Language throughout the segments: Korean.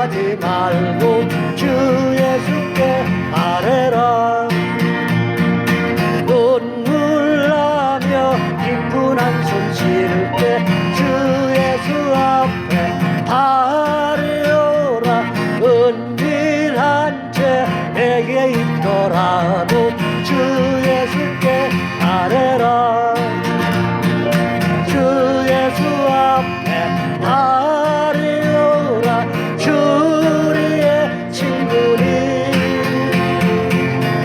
근심하지 말고 주 예수께 아뢰라. 눈물 나며 기쁜 한숨 쉴 때 주 예수 앞에 아뢰어라. 은밀한 죄 내게 있더라도 주 예수께 아뢰라. 주 예수 앞에 아뢰어라. 주 우리의 친구니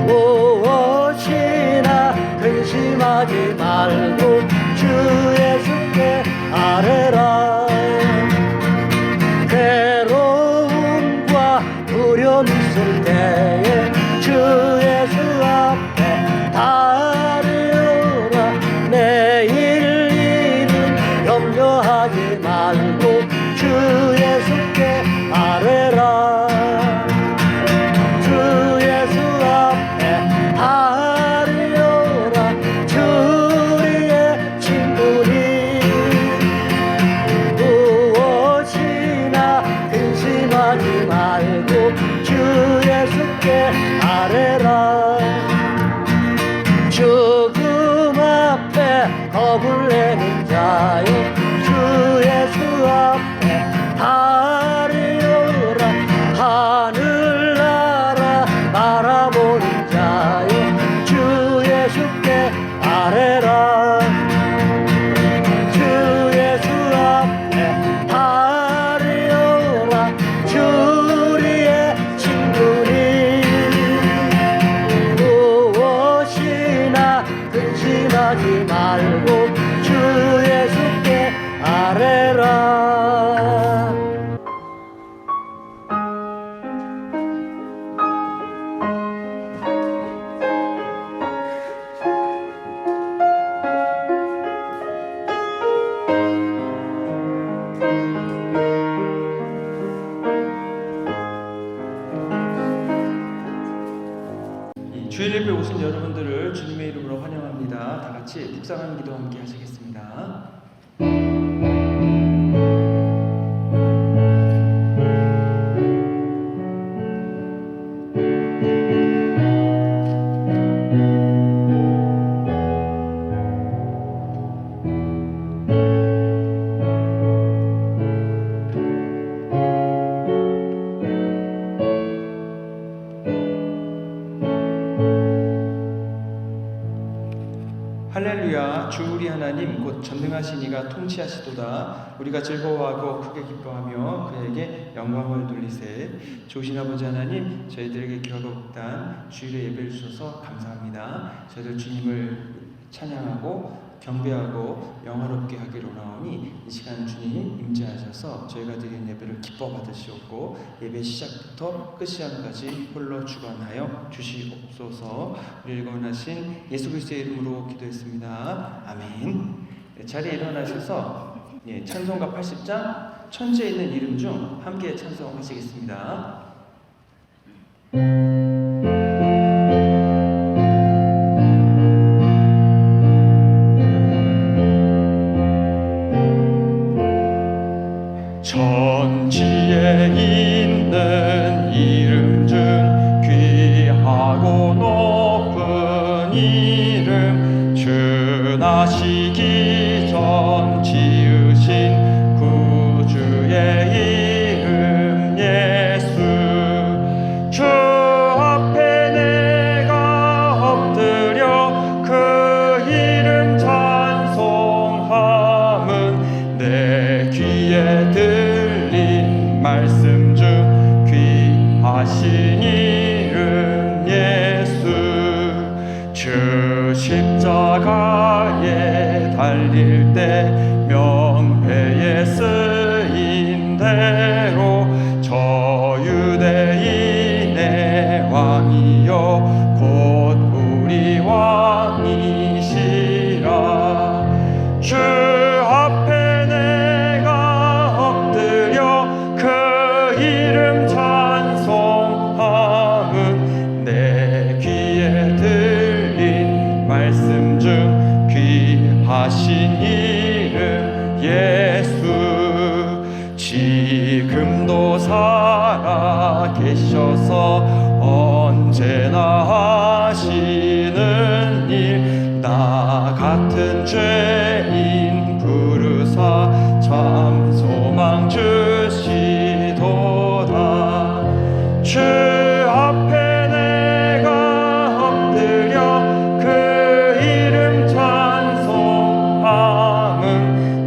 무엇이나 근심하지 말고 주 예수께 아뢰라. 괴로움과 두려움 있을 때에 주 예수 앞에 아뢰어라. 내일 일은 염려하지 말고 주 예수께 아뢰라. 주 예수 앞에 아뢰어라. 주 우리의 친구니 무엇이나 근심하지 말고 주 예수께 아뢰라. 죽음 앞에 겁을 내는 자여 주 예수 앞에 아뢰어라. 하늘나라 바라보는 자여 주 예수께 아뢰라. 주 예수 앞에 아뢰어라. 주 우리의 친구니 무엇이나 근심하지 말고 주 예수께 아뢰라. 주일 예배 오신 여러분들을 주님의 이름으로 환영합니다. 다 같이 묵상하는 기도 함께 하시겠습니다. 할렐루야. 주 우리 하나님 곧 전능하신 이가 통치하시도다. 우리가 즐거워하고 크게 기뻐하며 그에게 영광을 돌리세. 좋으신 아버지 하나님, 저희들에게 기억없단 주일에 예배를 주셔서 감사합니다. 저희들 주님을 찬양하고 경배하고 영화롭게 하기로 나오니 이 시간 주님 임재하셔서 저희가 드린 예배를 기뻐 받으시옵고 예배 시작부터 끝시간까지 홀로 주관하여 주시옵소서. 우리를 구원하신 예수 그리스도의 이름으로 기도했습니다. 아멘. 자리에 일어나셔서 찬송가 80장 천지에 있는 이름 중 함께 찬송하시겠습니다. 천지에 있는 이름 중 귀하고 높은 이름, 주 나시기 전 지으신 구주의 이름 예수. 주 앞에 내가 엎드려 그 이름 찬송함은 내 귀에 들린 말씀 중 귀하신 이름 예수. 주 십자가에 달릴 때 명패에 쓰인 대로 저 유대인의 왕이여 곧 우리 왕이시라. 주 앞에 내가 엎드려 그 이름 찬송함은 내 귀에 들린 말씀 중 귀하신 이름 예수. 지금도 살 모든 죄인 부르사 참 소망 주시도다. 주 앞에 내가 엎드려 그 이름 찬송함은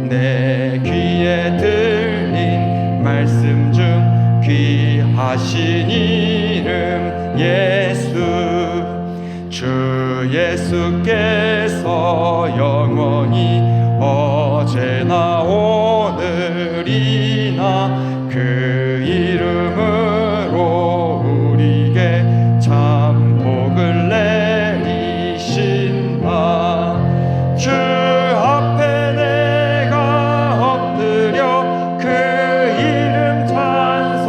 내 귀에 들린 말씀 중 귀하신 이름 예수. 주 예수께서 영원히 어제나 오늘이나 그 이름으로 우리에게 참 복을 내리신다. 주 앞에 내가 엎드려 그 이름 찬송함은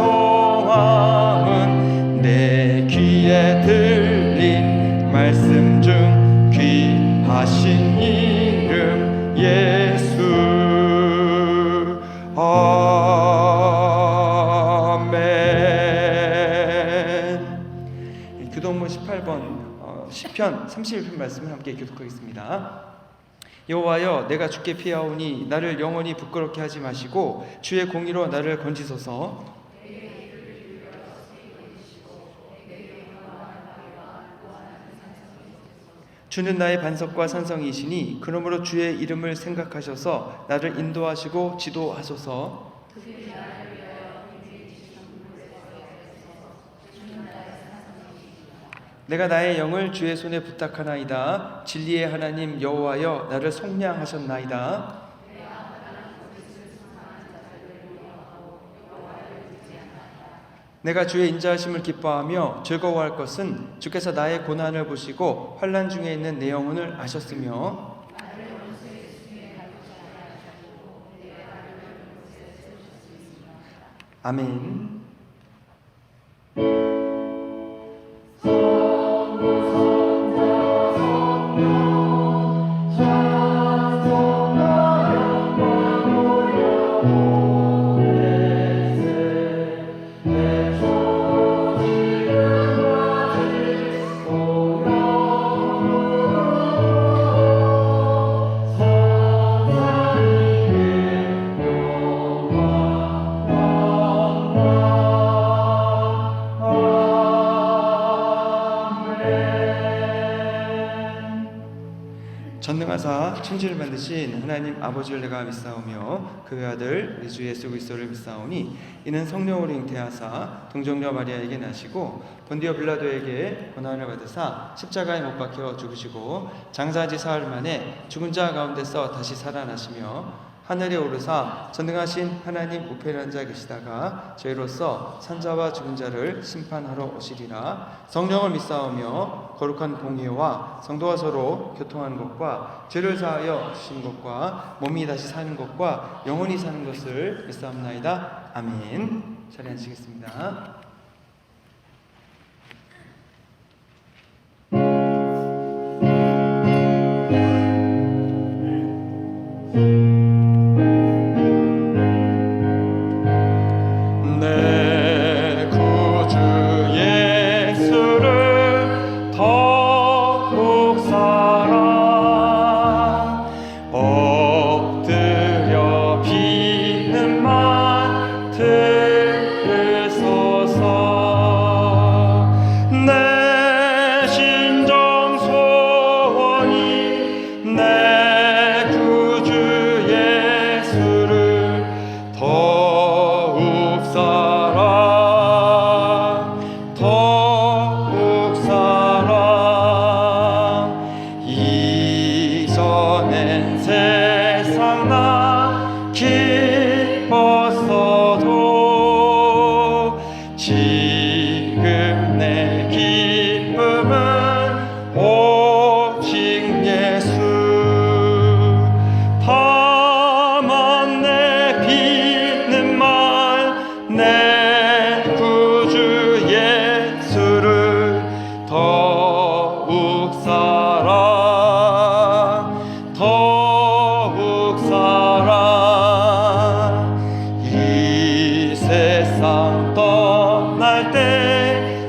내 귀에 들린 말씀 중 귀하신 이름 예수. 아멘. 교동문 18번 시편 31편 말씀을 함께 교독하겠습니다. 여호와여, 내가 주께 피하오니 나를 영원히 부끄럽게 하지 마시고 주의 공의로 나를 건지소서. 주는 나의 반석과 산성이시니 그러므로 주의 이름을 생각하셔서 나를 인도하시고 지도하소서. 내가 나의 영을 주의 손에 부탁하나이다. 진리의 하나님 여호와여, 나를 속량하셨나이다. 내가 주의 인자하심을 기뻐하며 즐거워할 것은 주께서 나의 고난을 보시고 환난 중에 있는 내 영혼을 아셨으며 아멘. 전능하사 천지를 만드신 하나님 아버지를 내가 믿사오며 그의 아들 우리 주 예수 그리스도를 믿사오니 이는 성령으로 잉태하사 동정녀 마리아에게 나시고 본디오 빌라도에게 고난을 받으사 십자가에 못 박혀 죽으시고 장사지 사흘 만에 죽은 자 가운데서 다시 살아나시며 하늘에 오르사 전능하신 하나님 우편에 앉아 계시다가 저희로서 산자와 죽은 자를 심판하러 오시리라. 성령을 믿사오며 거룩한 공예와 성도와 서로 교통하는 것과 죄를 사하여 주신 것과 몸이 다시 사는 것과 영원히 사는 것을 믿사옵나이다. 아멘. 자리에 앉으시겠습니다.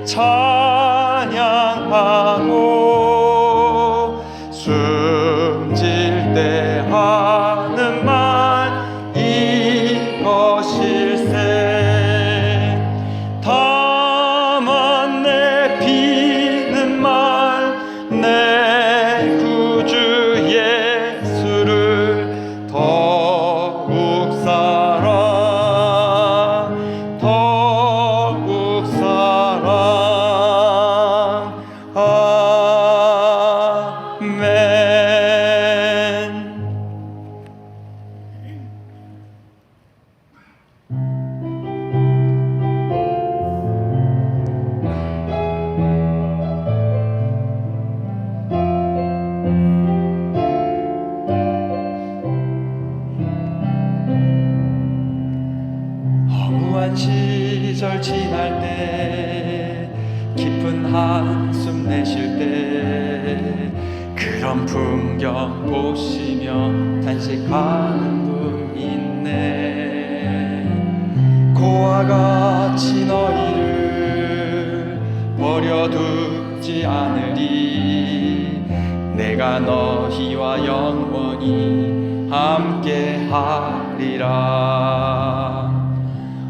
찬양하고 숨질 때 허무한 시절 지날 때 깊은 한숨 내쉴 때 그런 풍경 보시며 탄식하는 분 있네. 고와 같이 너희를 버려두지 않으리. 내가 너희와 영원히 함께 하리라.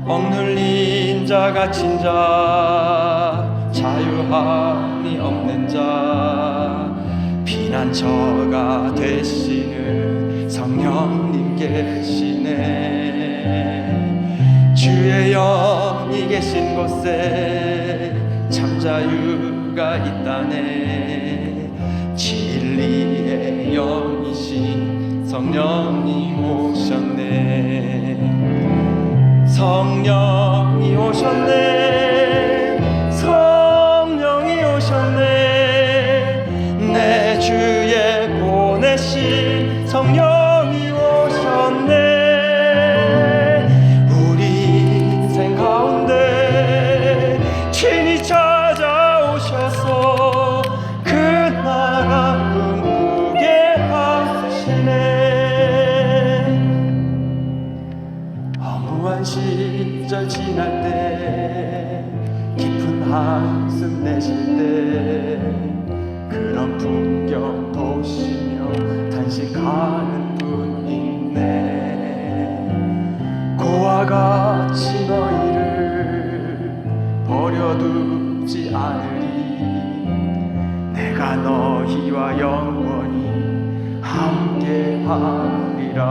억눌린 자 갇힌 자 자유함이 없는 자 피난처가 되시는 성령님 계시네. 주의 영이 계신 곳에 참 자유가 있다네. 진리의 영이신 성령님 오셨네. 성령이 오셨네. 성령이 오셨네. 내 주에 보내신 성령이 오셨네. 우리 인생 가운데 친히 찾아오셔서 그 나라 꿈꾸게 하시네. 허무한 시절 지날 때 깊은 한숨 내쉴 때 그런 풍경 보시며 탄식하는 분 있네. 고와 같이 너희를 버려두지 않으리. 내가 너희와 영원히 함께 하리라.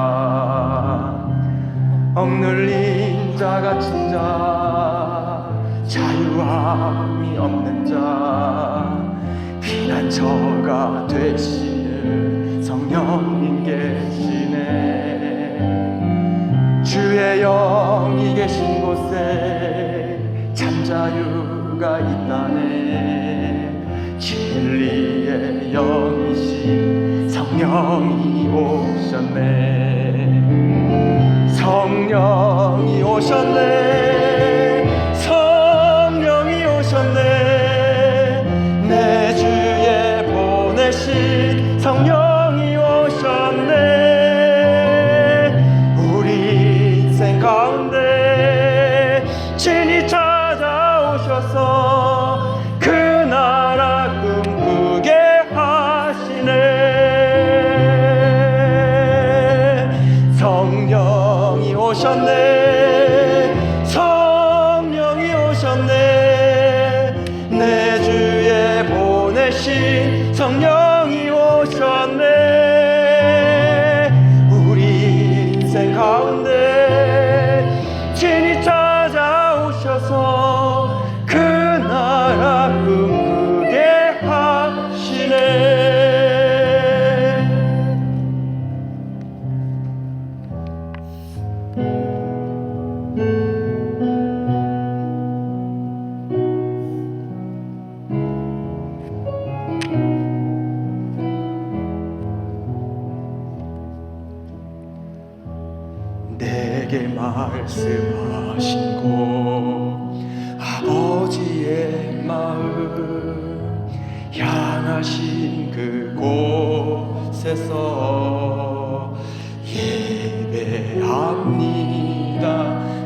억눌린 자 갇힌 자 자유함이 없는 자 피난처가 되시는 성령님 계시네. 주의 영이 계신 곳에 참 자유가 있다네. 진리의 영이신 성령이 오셨네. 성령이 오셨네. 성령이 오셨네. 내 주에 보내신 성령이 오셨네. 우리 인생 가운데 친히 찾아오셔서 그 나라 꿈꾸게 하시네. 성령이 오셨네. 성령이 오셨네. 내 주에 보내신 성령이 오셨네. 우리 인생 가운데 친히 찾아오셔서 그 나라 꿈꾸게 하시네. 내게 말씀하신 곳 아버지의 마음 향하신 그곳에서 예배합니다.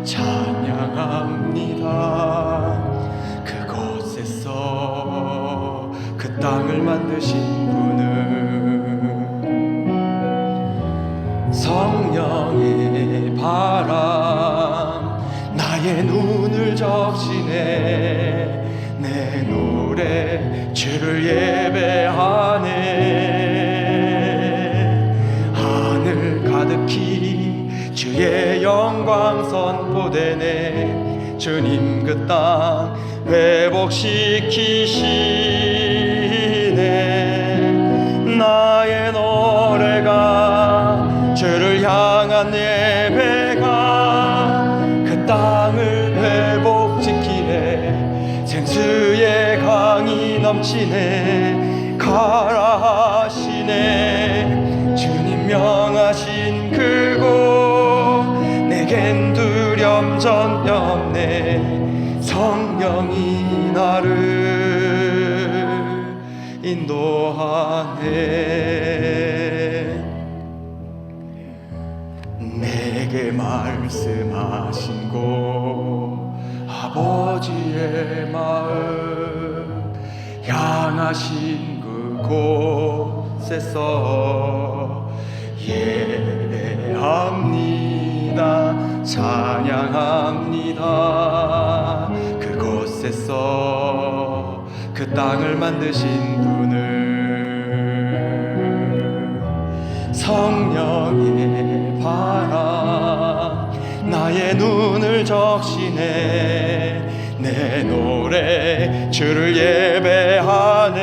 찬양합니다. 그곳에서 그 땅을 만드신 분은 성령의 바람 나의 눈을 적시네. 내 노래 주를 예배하네. 하늘 가득히 주의 영광 선포되네. 주님 그 땅 회복시키시네. 나의 노래가 주를 향한 예배가 그 땅을 회복시키네. 생수의 강이 넘치네. 가라 하시네. 주님 명하신 그곳 내겐 두렵 염전염내 성령이 나를 인도하네. 내게 말씀하신 곳 아버지의 마음 향하신 그곳에서 예배합니다. 찬양합니다. 그곳에서 그 땅을 만드신 분을 성령의 바람 나의 눈을 적시네. 내 노래 주를 예배하네.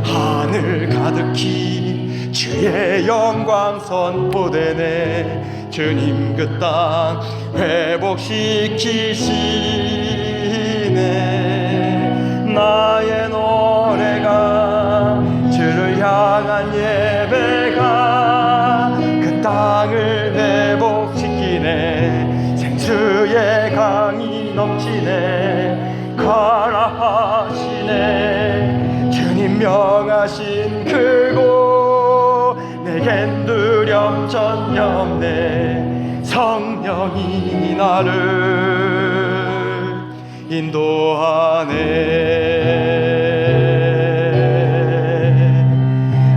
하늘 가득히 주의 영광 선포되네. 주님 그 땅 회복시키시네. 나의 노래가 주를 향한 예배가 그 땅을 회복시키네. 생수의 강이 넘치네. 가라 하시네. 주님 명하신 그곳 내겐 두려움 전혀 없네. 성령이 나를 인도하네.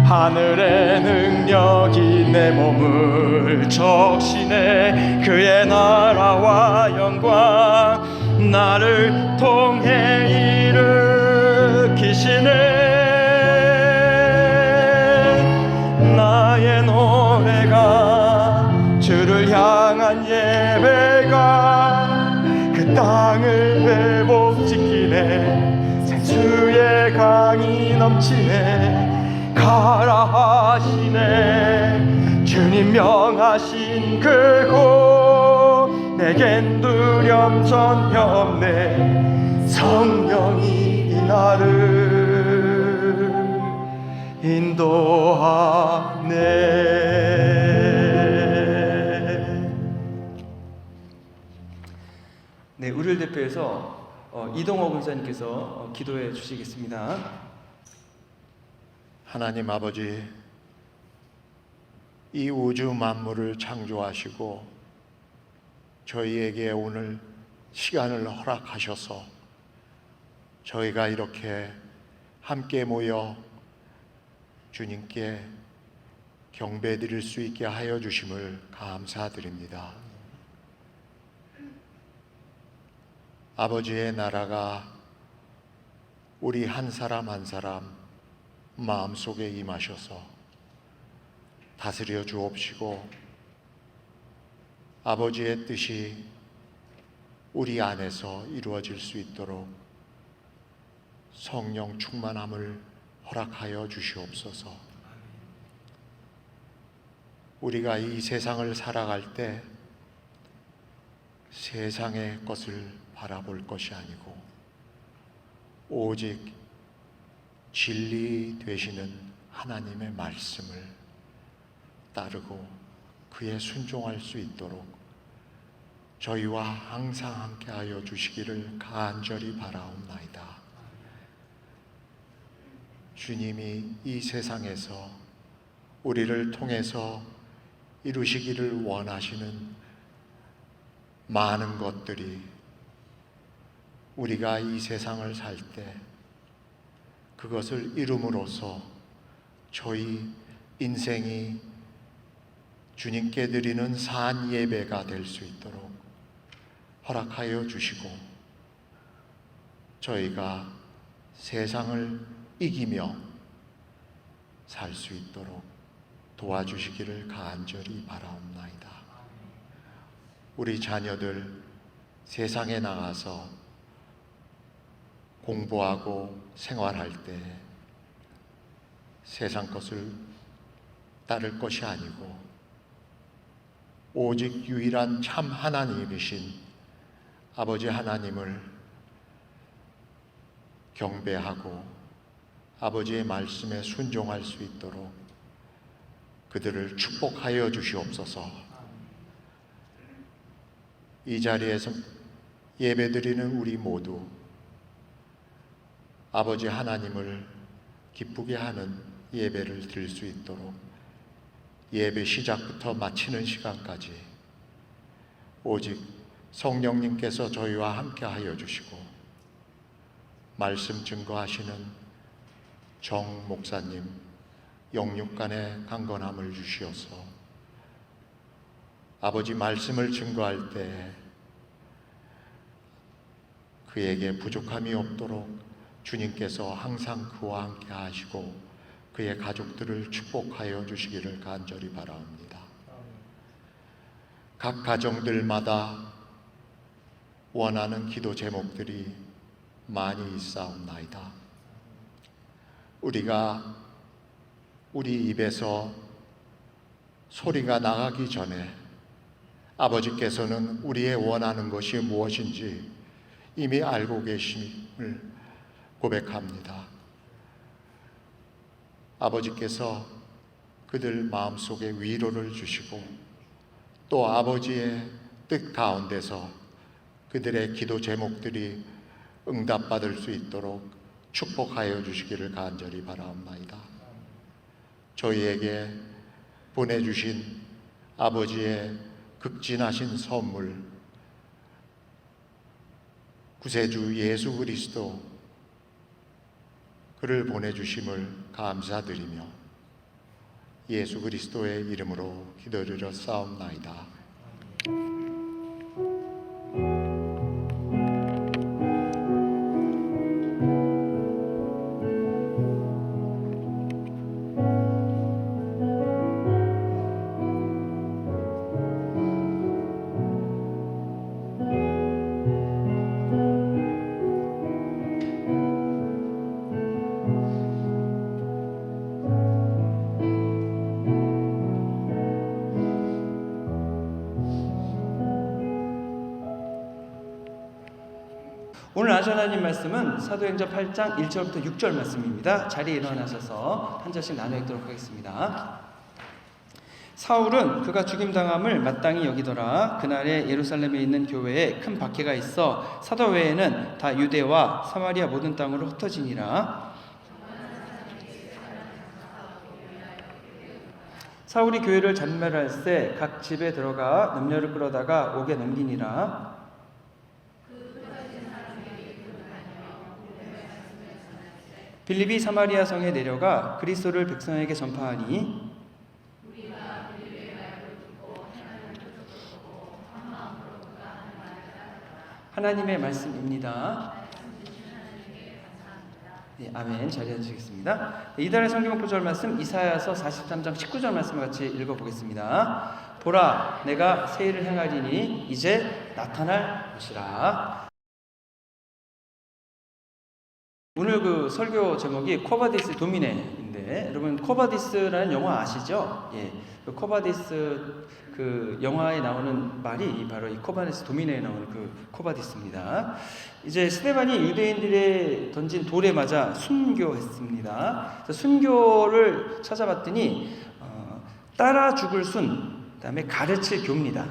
하늘의 능력이 내 몸을 적시네. 그의 나라와 영광 나를 통해 일으키시네. 나의 노래가 주를 향한 예배가 그 땅을 회복시키네. 생수의 강이 넘치네. 가라 하시네. 주님 명하신 그곳 내겐 두려움 전혀 없네. 성령이 나를 인도하네. 네, 우리를 대표해서 이동호 군사님께서 기도해 주시겠습니다. 하나님 아버지, 이 우주 만물을 창조하시고 저희에게 오늘 시간을 허락하셔서 저희가 이렇게 함께 모여 주님께 경배드릴 수 있게 하여 주심을 감사드립니다. 아버지의 나라가 우리 한 사람 한 사람 마음속에 임하셔서 다스려 주옵시고 아버지의 뜻이 우리 안에서 이루어질 수 있도록 성령 충만함을 허락하여 주시옵소서. 우리가 이 세상을 살아갈 때 세상의 것을 바라볼 것이 아니고 오직 진리 되시는 하나님의 말씀을 따르고 그에 순종할 수 있도록 저희와 항상 함께하여 주시기를 간절히 바라옵나이다. 주님이 이 세상에서 우리를 통해서 이루시기를 원하시는 많은 것들이 우리가 이 세상을 살 때 그것을 이룸으로써 저희 인생이 주님께 드리는 산 예배가 될 수 있도록 허락하여 주시고 저희가 세상을 이기며 살 수 있도록 도와주시기를 간절히 바라옵나이다. 우리 자녀들 세상에 나가서 공부하고 생활할 때 세상 것을 따를 것이 아니고 오직 유일한 참 하나님이신 아버지 하나님을 경배하고 아버지의 말씀에 순종할 수 있도록 그들을 축복하여 주시옵소서. 이 자리에서 예배드리는 우리 모두 아버지 하나님을 기쁘게 하는 예배를 드릴 수 있도록 예배 시작부터 마치는 시간까지 오직 성령님께서 저희와 함께 하여 주시고 말씀 증거하시는 정 목사님 영육간의 강건함을 주시어서 아버지 말씀을 증거할 때 그에게 부족함이 없도록 주님께서 항상 그와 함께 하시고 그의 가족들을 축복하여 주시기를 간절히 바라옵니다. 각 가정들마다 원하는 기도 제목들이 많이 있사옵나이다. 우리가 우리 입에서 소리가 나가기 전에 아버지께서는 우리의 원하는 것이 무엇인지 이미 알고 계심을 고백합니다. 아버지께서 그들 마음속에 위로를 주시고 또 아버지의 뜻 가운데서 그들의 기도 제목들이 응답받을 수 있도록 축복하여 주시기를 간절히 바라옵나이다. 저희에게 보내주신 아버지의 극진하신 선물 구세주 예수 그리스도 그를 보내주심을 감사드리며 예수 그리스도의 이름으로 기도드려 싸움나이다. 오늘 나누실 하나님 말씀은 사도행전 8장 1절부터 6절 말씀입니다. 자리에 일어나셔서 한 절씩 나눠 읽도록 하겠습니다. 사울은 그가 죽임당함을 마땅히 여기더라. 그날에 예루살렘에 있는 교회에 큰 박해가 있어 사도 외에는 다 유대와 사마리아 모든 땅으로 흩어지니라. 사울이 교회를 잔멸할세 각 집에 들어가 남녀를 끌어다가 옥에 넘기니라. 빌립이 사마리아 성에 내려가 그리스도를 백성에게 전파하니 하나님의 말씀입니다. 네, 아멘. 자리에 앉으시겠습니다. 네, 이달의 성경 목표절 말씀 이사야서 43장 19절 말씀 같이 읽어보겠습니다. 보라, 내가 새 일을 행하리니 이제 나타날 것이라. 오늘 그 설교 제목이 코바디스 도미네인데, 여러분 코바디스라는 영화 아시죠? 예, 그 코바디스 그 영화에 나오는 말이 바로 이 코바디스 도미네에 나오는 그 코바디스입니다. 이제 스데반이 유대인들의 던진 돌에 맞아 순교했습니다. 순교를 찾아봤더니 따라 죽을 순, 그다음에 가르칠 교입니다.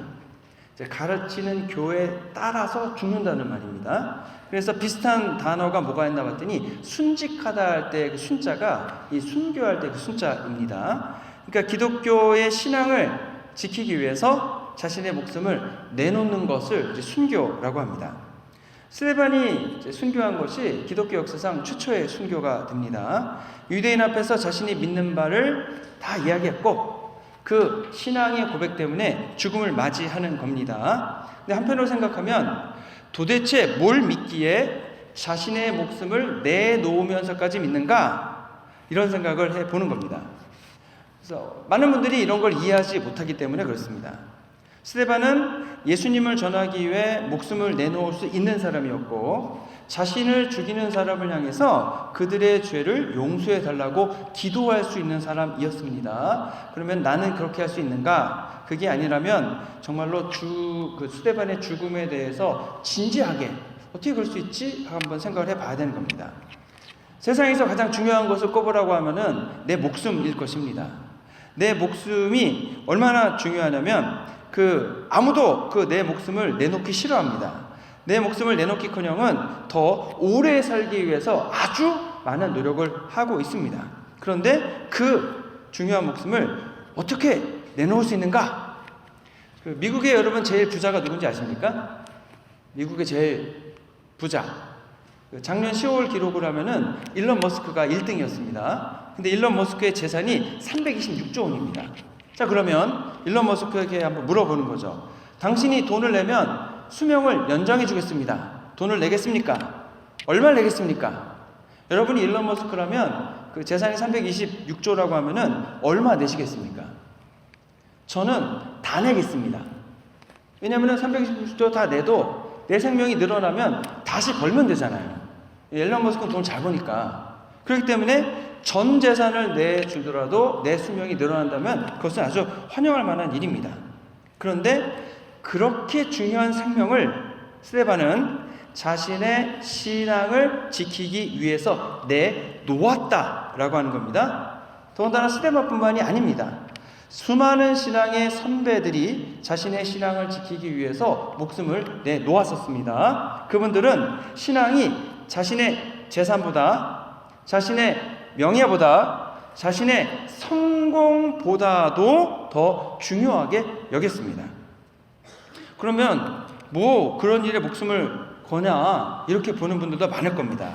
가르치는 교에 따라서 죽는다는 말입니다. 그래서 비슷한 단어가 뭐가 있나 봤더니 순직하다 할 때 그 순자가 이 순교할 때 그 순자입니다. 그러니까 기독교의 신앙을 지키기 위해서 자신의 목숨을 내놓는 것을 이제 순교라고 합니다. 스데반이 이제 순교한 것이 기독교 역사상 최초의 순교가 됩니다. 유대인 앞에서 자신이 믿는 바를 다 이야기했고 그 신앙의 고백 때문에 죽음을 맞이하는 겁니다. 근데 한편으로 생각하면 도대체 뭘 믿기에 자신의 목숨을 내놓으면서까지 믿는가? 이런 생각을 해보는 겁니다. 그래서 많은 분들이 이런 걸 이해하지 못하기 때문에 그렇습니다. 스데반은 예수님을 전하기 위해 목숨을 내놓을 수 있는 사람이었고 자신을 죽이는 사람을 향해서 그들의 죄를 용서해 달라고 기도할 수 있는 사람이었습니다. 그러면 나는 그렇게 할 수 있는가? 그게 아니라면 정말로 그 스데반의 죽음에 대해서 진지하게 어떻게 그럴 수 있지? 한번 생각을 해봐야 되는 겁니다. 세상에서 가장 중요한 것을 꼽으라고 하면은 내 목숨일 것입니다. 내 목숨이 얼마나 중요하냐면 아무도 내 목숨을 내놓기 싫어합니다. 내 목숨을 내놓기커녕은 더 오래 살기 위해서 아주 많은 노력을 하고 있습니다. 그런데 그 중요한 목숨을 어떻게 내놓을 수 있는가? 미국의 여러분 제일 부자가 누군지 아십니까? 미국의 제일 부자. 작년 10월 기록을 하면은 일론 머스크가 1등이었습니다. 근데 일론 머스크의 재산이 326조 원입니다. 자, 그러면 일론 머스크에게 한번 물어보는 거죠. 당신이 돈을 내면 수명을 연장해 주겠습니다. 돈을 내겠습니까? 얼마를 내겠습니까? 여러분이 일론 머스크라면 그 재산이 326조라고 하면은 얼마 내시겠습니까? 저는 다 내겠습니다. 왜냐하면 326조 다 내도 내 생명이 늘어나면 다시 벌면 되잖아요. 일론 머스크는 돈 잘 버니까. 그렇기 때문에 전 재산을 내주더라도 내 수명이 늘어난다면 그것은 아주 환영할 만한 일입니다. 그런데 그렇게 중요한 생명을 스데반은 자신의 신앙을 지키기 위해서 내놓았다라고 하는 겁니다. 더군다나 스데반뿐만이 아닙니다. 수많은 신앙의 선배들이 자신의 신앙을 지키기 위해서 목숨을 내놓았었습니다. 그분들은 신앙이 자신의 재산보다, 자신의 명예보다, 자신의 성공보다도 더 중요하게 여겼습니다. 그러면 뭐 그런 일에 목숨을 거냐 이렇게 보는 분들도 많을 겁니다.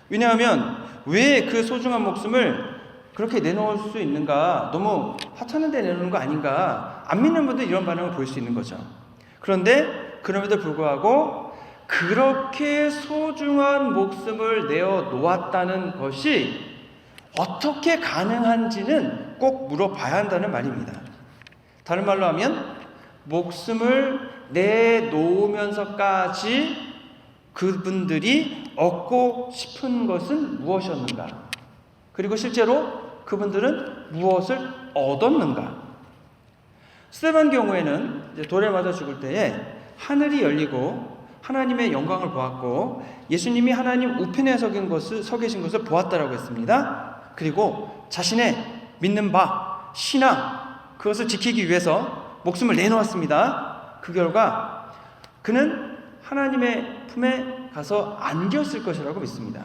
왜냐하면 왜 그 소중한 목숨을 그렇게 내놓을 수 있는가, 너무 하찮은 데 내놓는 거 아닌가, 안 믿는 분들 이런 반응을 보일 수 있는 거죠. 그런데 그럼에도 불구하고 그렇게 소중한 목숨을 내어 놓았다는 것이 어떻게 가능한지는 꼭 물어봐야 한다는 말입니다. 다른 말로 하면 목숨을 내놓으면서까지 그분들이 얻고 싶은 것은 무엇이었는가? 그리고 실제로 그분들은 무엇을 얻었는가? 스데반 경우에는 이제 돌에 맞아 죽을 때에 하늘이 열리고 하나님의 영광을 보았고 예수님이 하나님 우편에 서 계신 것을 보았다라고 했습니다. 그리고 자신의 믿는 바, 신앙, 그것을 지키기 위해서 목숨을 내놓았습니다. 그 결과 그는 하나님의 품에 가서 안겼을 것이라고 믿습니다.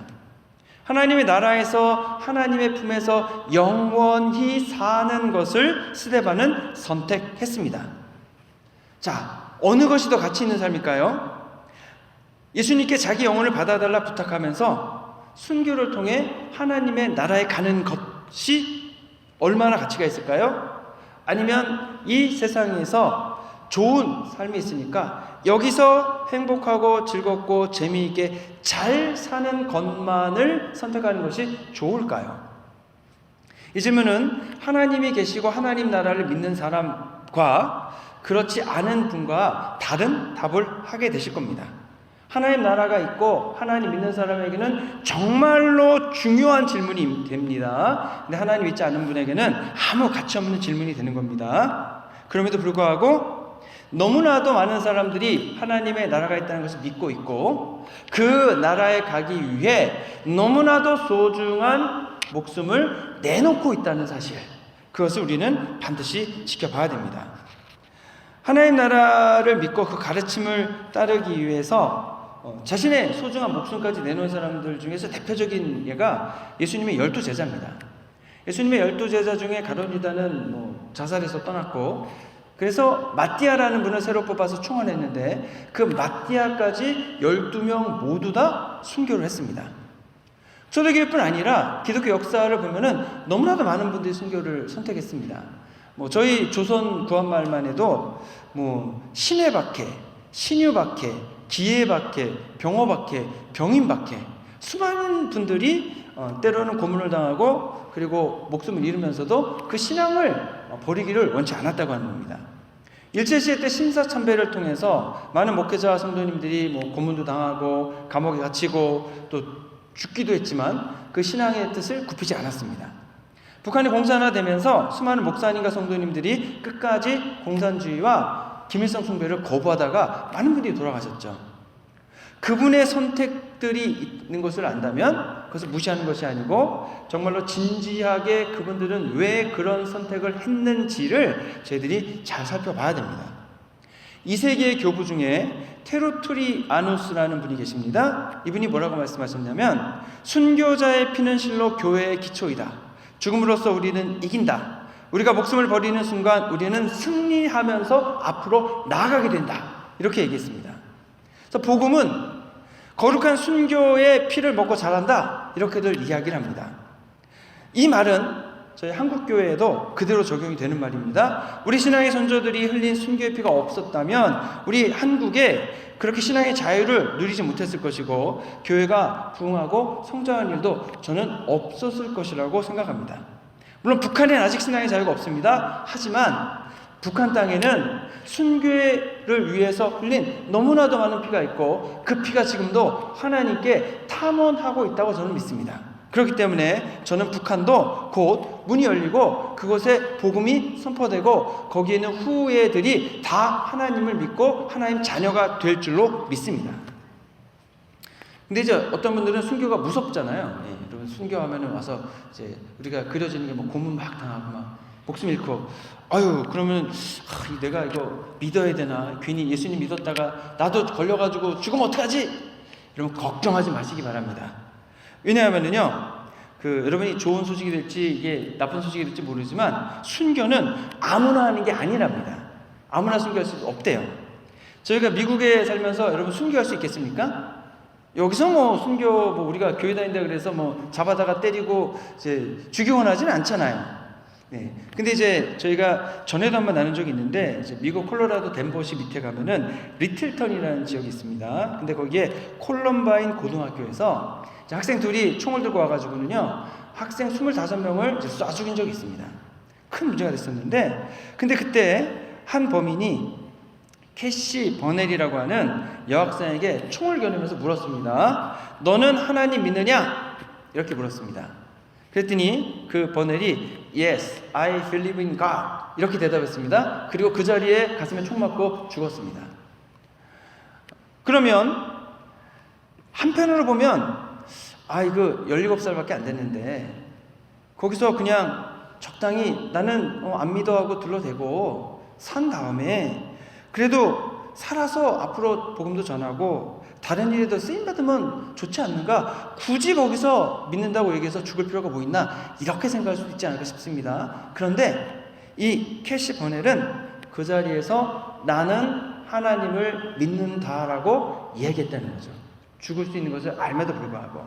하나님의 나라에서 하나님의 품에서 영원히 사는 것을 스데반은 선택했습니다. 자, 어느 것이 더 가치 있는 삶일까요? 예수님께 자기 영혼을 받아달라 부탁하면서 순교를 통해 하나님의 나라에 가는 것이 얼마나 가치가 있을까요? 아니면 이 세상에서 좋은 삶이 있으니까 여기서 행복하고 즐겁고 재미있게 잘 사는 것만을 선택하는 것이 좋을까요? 이 질문은 하나님이 계시고 하나님 나라를 믿는 사람과 그렇지 않은 분과 다른 답을 하게 되실 겁니다. 하나님 나라가 있고 하나님 믿는 사람에게는 정말로 중요한 질문이 됩니다. 근데 하나님 믿지 않는 분에게는 아무 가치 없는 질문이 되는 겁니다. 그럼에도 불구하고 너무나도 많은 사람들이 하나님의 나라가 있다는 것을 믿고 있고 그 나라에 가기 위해 너무나도 소중한 목숨을 내놓고 있다는 사실, 그것을 우리는 반드시 지켜봐야 됩니다. 하나님 나라를 믿고 그 가르침을 따르기 위해서 자신의 소중한 목숨까지 내놓은 사람들 중에서 대표적인 예가 예수님의 12제자입니다. 예수님의 12제자 중에 가룟 유다는 자살해서 떠났고, 그래서 마띠아라는 분을 새로 뽑아서 충원했는데 그 마띠아까지 12명 모두 다 순교를 했습니다. 초대교회뿐 아니라 기독교 역사를 보면은 너무나도 많은 분들이 순교를 선택했습니다. 저희 조선 구한말만 해도 신해박해, 신유박해, 기해박해, 병어박해, 병인박해, 수많은 분들이 때로는 고문을 당하고 그리고 목숨을 잃으면서도 그 신앙을 버리기를 원치 않았다고 하는 겁니다. 일제시대 때 신사참배를 통해서 많은 목회자와 성도님들이 고문도 당하고 감옥에 갇히고 또 죽기도 했지만 그 신앙의 뜻을 굽히지 않았습니다. 북한이 공산화되면서 수많은 목사님과 성도님들이 끝까지 공산주의와 김일성 숭배를 거부하다가 많은 분들이 돌아가셨죠. 그분의 선택들이 있는 것을 안다면 그것을 무시하는 것이 아니고 정말로 진지하게 그분들은 왜 그런 선택을 했는지를 저희들이 잘 살펴봐야 됩니다. 2세기의 교부 중에 테르투리아누스라는 분이 계십니다. 이분이 뭐라고 말씀하셨냐면 순교자의 피는 실로 교회의 기초이다. 죽음으로써 우리는 이긴다. 우리가 목숨을 버리는 순간 우리는 승리하면서 앞으로 나아가게 된다. 이렇게 얘기했습니다. 그래서 복음은 거룩한 순교의 피를 먹고 자란다. 이렇게들 이야기를 합니다. 이 말은 저희 한국교회에도 그대로 적용이 되는 말입니다. 우리 신앙의 선조들이 흘린 순교의 피가 없었다면 우리 한국에 그렇게 신앙의 자유를 누리지 못했을 것이고 교회가 부흥하고 성장하는 일도 저는 없었을 것이라고 생각합니다. 물론 북한에는 아직 신앙의 자유가 없습니다. 하지만 북한 땅에는 순교를 위해서 흘린 너무나도 많은 피가 있고 그 피가 지금도 하나님께 탐원하고 있다고 저는 믿습니다. 그렇기 때문에 저는 북한도 곧 문이 열리고 그곳에 복음이 선포되고 거기에는 후예들이 다 하나님을 믿고 하나님 자녀가 될 줄로 믿습니다. 근데 이제 어떤 분들은 순교가 무섭잖아요. 여러분 순교하면은 와서 이제 우리가 그려지는 게 뭐 고문 막 당하고 막 목숨 잃고 아유 그러면 내가 이거 믿어야 되나 괜히 예수님 믿었다가 나도 걸려가지고 죽으면 어떡하지? 이러면 걱정하지 마시기 바랍니다. 왜냐하면은요 여러분이 좋은 소식이 될지 이게 나쁜 소식이 될지 모르지만 순교는 아무나 하는 게 아니랍니다. 아무나 순교할 수 없대요. 저희가 미국에 살면서 여러분 순교할 수 있겠습니까? 여기서 뭐 순교 우리가 교회 다닌다 그래서 뭐 잡아다가 때리고 이제 죽이거나 하지는 않잖아요. 네. 근데 이제 저희가 전에도 한번 나눈 적이 있는데 이제 미국 콜로라도 덴버시 밑에 가면은 리틀턴이라는 지역이 있습니다. 근데 거기에 콜럼바인 고등학교에서 이제 학생 둘이 총을 들고 와가지고는요 학생 25명을 이제 쏴 죽인 적이 있습니다. 큰 문제가 됐었는데 근데 그때 한 범인이 캐시 버넬이라고 하는 여학생에게 총을 겨누면서 물었습니다. 너는 하나님 믿느냐? 이렇게 물었습니다. 그랬더니 그 버넬이 Yes, I believe in God 이렇게 대답했습니다. 그리고 그 자리에 가슴에 총 맞고 죽었습니다. 그러면 한편으로 보면 이거 17살밖에 안 됐는데 거기서 그냥 적당히 나는 안 믿어 하고 둘러대고 산 다음에 그래도 살아서 앞으로 복음도 전하고 다른 일에도 쓰임받으면 좋지 않는가? 굳이 거기서 믿는다고 얘기해서 죽을 필요가 뭐 있나? 이렇게 생각할 수도 있지 않을까 싶습니다. 그런데 이 캐시 버넬은 그 자리에서 나는 하나님을 믿는다라고 얘기했다는 거죠. 죽을 수 있는 것을 알매도 불구하고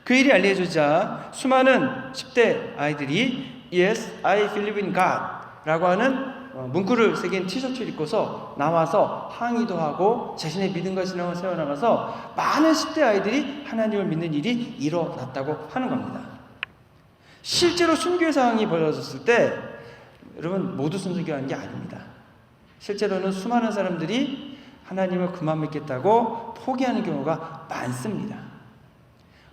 그 일이 알려지자 수많은 10대 아이들이 Yes, I believe in God 라고 하는 문구를 새긴 티셔츠를 입고서 나와서 항의도 하고 자신의 믿음과 신앙을 세워나가서 많은 10대 아이들이 하나님을 믿는 일이 일어났다고 하는 겁니다. 실제로 순교의 상황이 벌어졌을 때 여러분 모두 순교하는 게 아닙니다. 실제로는 수많은 사람들이 하나님을 그만 믿겠다고 포기하는 경우가 많습니다.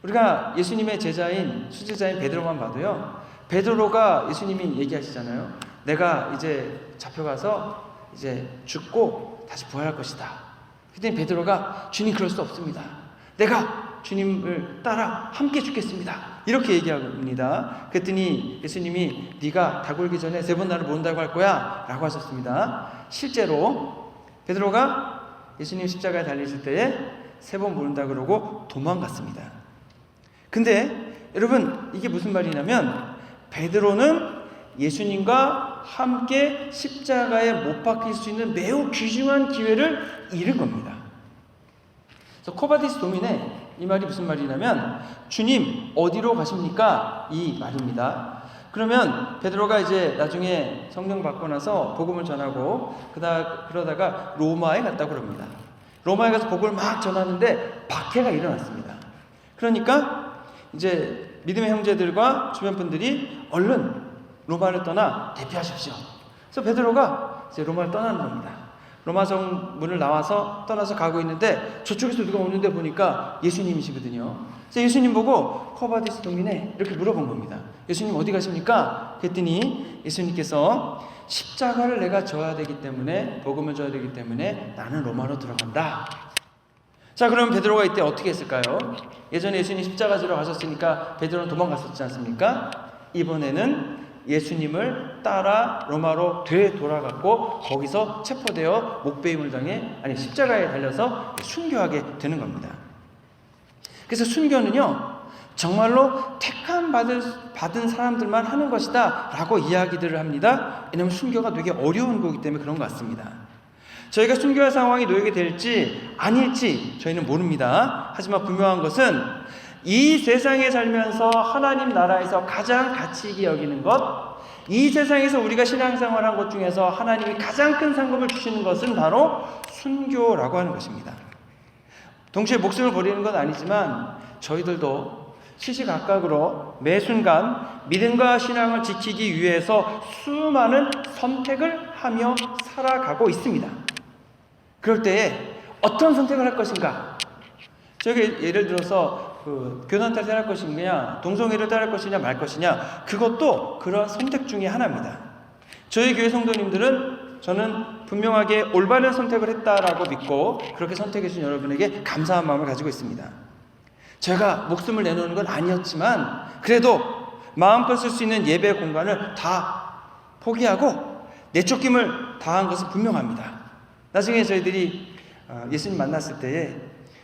우리가 예수님의 제자인 수제자인 베드로만 봐도요. 베드로가 예수님이 얘기하시잖아요. 내가 이제 잡혀가서 이제 죽고 다시 부활할 것이다. 그랬더니 베드로가 주님 그럴 수 없습니다. 내가 주님을 따라 함께 죽겠습니다. 이렇게 얘기합니다. 그랬더니 예수님이 네가 다 굴기 전에 3번 나를 모른다고 할 거야 라고 하셨습니다. 실제로 베드로가 예수님 십자가에 달리실 때에 3번 모른다 그러고 도망갔습니다. 근데 여러분 이게 무슨 말이냐면 베드로는 예수님과 함께 십자가에 못 박힐 수 있는 매우 귀중한 기회를 잃은 겁니다. 그래서 코바디스 도미네 이 말이 무슨 말이냐면 주님 어디로 가십니까? 이 말입니다. 그러면 베드로가 이제 나중에 성령 받고 나서 복음을 전하고 그러다가 로마에 갔다고 그럽니다. 로마에 가서 복음을 막 전하는데 박해가 일어났습니다. 그러니까 이제 믿음의 형제들과 주변 분들이 얼른 로마를 떠나 대피하십시오. 그래서 베드로가 이제 로마를 떠나는 겁니다. 로마 성문을 떠나서 가고 있는데 저쪽에서 누가 오는데 보니까 예수님이시거든요. 그래서 예수님 보고 코바디스 도미네 이렇게 물어본 겁니다. 예수님 어디 가십니까? 그랬더니 예수님께서 십자가를 내가 져야 되기 때문에 복음을 져야 되기 때문에 나는 로마로 들어간다. 자, 그럼 베드로가 이때 어떻게 했을까요? 예전에 예수님 십자가 지러 가셨으니까 베드로는 도망갔었지 않습니까? 이번에는 예수님을 따라 로마로 되돌아갔고 거기서 체포되어 목베임을 당해 십자가에 달려서 순교하게 되는 겁니다. 그래서 순교는요 정말로 택함 받은 사람들만 하는 것이다 라고 이야기들을 합니다. 왜냐하면 순교가 되게 어려운 거기 때문에 그런 것 같습니다. 저희가 순교할 상황이 놓이게 될지 아닐지 저희는 모릅니다. 하지만 분명한 것은 이 세상에 살면서 하나님 나라에서 가장 가치 있게 여기는 것, 이 세상에서 우리가 신앙생활한 것 중에서 하나님이 가장 큰 상급을 주시는 것은 바로 순교라고 하는 것입니다. 동시에 목숨을 버리는 건 아니지만 저희들도 시시각각으로 매 순간 믿음과 신앙을 지키기 위해서 수많은 선택을 하며 살아가고 있습니다. 그럴 때에 어떤 선택을 할 것인가? 저기 예를 들어서 교단탈 할 것이냐, 동성애를 따를 것이냐 말 것이냐, 그것도 그런 선택 중에 하나입니다. 저희 교회 성도님들은 저는 분명하게 올바른 선택을 했다라고 믿고 그렇게 선택해 주신 여러분에게 감사한 마음을 가지고 있습니다. 제가 목숨을 내놓는 건 아니었지만 그래도 마음껏 쓸 수 있는 예배 공간을 다 포기하고 내쫓김을 당한 것은 분명합니다. 나중에 저희들이 예수님 만났을 때에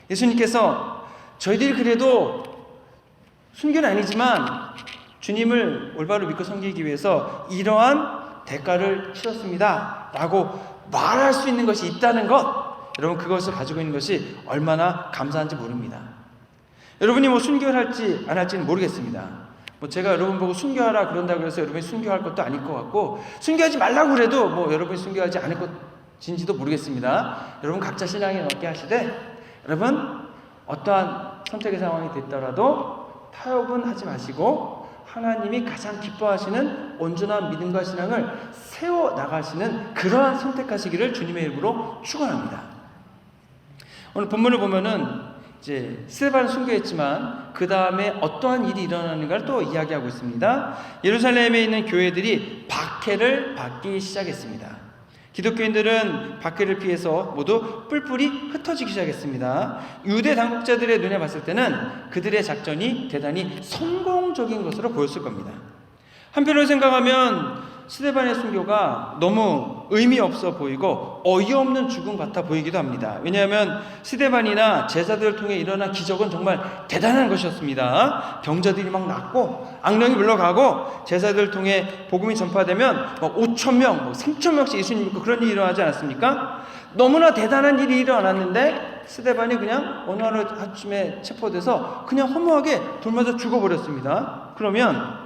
예수님께서 저희들이 그래도 순교는 아니지만 주님을 올바로 믿고 섬기기 위해서 이러한 대가를 치렀습니다 라고 말할 수 있는 것이 있다는 것, 여러분 그것을 가지고 있는 것이 얼마나 감사한지 모릅니다. 여러분이 순교를 할지 안 할지는 모르겠습니다. 제가 여러분 보고 순교하라 그런다고 해서 여러분이 순교할 것도 아닐 것 같고 순교하지 말라고 그래도 여러분이 순교하지 않을 것인지도 모르겠습니다. 여러분 각자 신앙에 맞게 하시되 여러분 어떠한 선택의 상황이 됐더라도 타협은 하지 마시고 하나님이 가장 기뻐하시는 온전한 믿음과 신앙을 세워나가시는 그러한 선택하시기를 주님의 이름으로 축원합니다. 오늘 본문을 보면은 이제 스데반은 순교했지만 그 다음에 어떠한 일이 일어나는가를 또 이야기하고 있습니다. 예루살렘에 있는 교회들이 박해를 받기 시작했습니다. 기독교인들은 박해를 피해서 모두 뿔뿔이 흩어지기 시작했습니다. 유대 당국자들의 눈에 봤을 때는 그들의 작전이 대단히 성공적인 것으로 보였을 겁니다. 한편으로 생각하면 스데반의 순교가 너무 의미 없어 보이고 어이없는 죽음 같아 보이기도 합니다. 왜냐하면 스데반이나 제자들을 통해 일어난 기적은 정말 대단한 것이었습니다. 병자들이 막 낫고 악령이 물러가고 제자들을 통해 복음이 전파되면 5,000명, 3,000명씩 예수님 믿고 그런 일이 일어나지 않았습니까? 너무나 대단한 일이 일어났는데 스데반이 그냥 어느 아침에 체포돼서 그냥 허무하게 돌 맞아 죽어버렸습니다. 그러면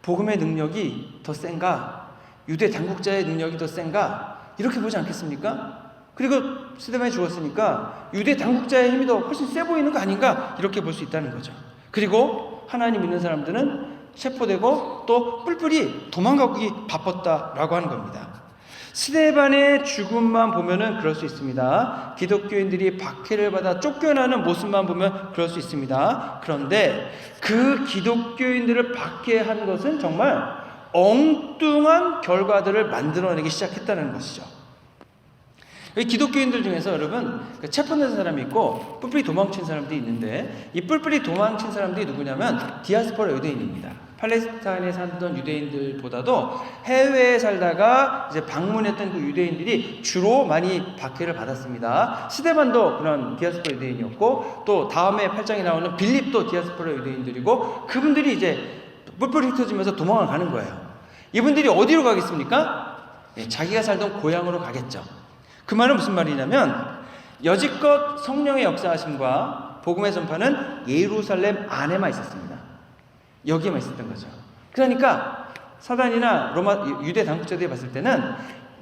복음의 능력이 더 센가? 유대 당국자의 능력이 더 센가? 이렇게 보지 않겠습니까? 그리고 스데반이 죽었으니까 유대 당국자의 힘이 더 훨씬 세 보이는 거 아닌가? 이렇게 볼 수 있다는 거죠. 그리고 하나님 믿는 사람들은 체포되고 또 뿔뿔이 도망가기 바빴다라고 하는 겁니다. 스데반의 죽음만 보면은 그럴 수 있습니다. 기독교인들이 박해를 받아 쫓겨나는 모습만 보면 그럴 수 있습니다. 그런데 그 기독교인들을 박해한 것은 정말 엉뚱한 결과들을 만들어내기 시작했다는 것이죠. 기독교인들 중에서 여러분 체포된 사람이 있고 뿔뿔이 도망친 사람들이 있는데 이 뿔뿔이 도망친 사람들이 누구냐면 디아스포라 유대인입니다. 팔레스타인에 살던 유대인들보다도 해외에 살다가 이제 방문했던 그 유대인들이 주로 많이 박해를 받았습니다. 스데반도 그런 디아스포라 유대인이었고 또 다음에 8장에 나오는 빌립도 디아스포라 유대인들이고 그분들이 이제 뿔뿔이 흩어지면서 도망을 가는 거예요. 이분들이 어디로 가겠습니까? 자기가 살던 고향으로 가겠죠. 그 말은 무슨 말이냐면 여지껏 성령의 역사하심과 복음의 전파는 예루살렘 안에만 있었습니다. 여기에만 있었던 거죠. 그러니까 사단이나 로마 유대 당국자들이 봤을 때는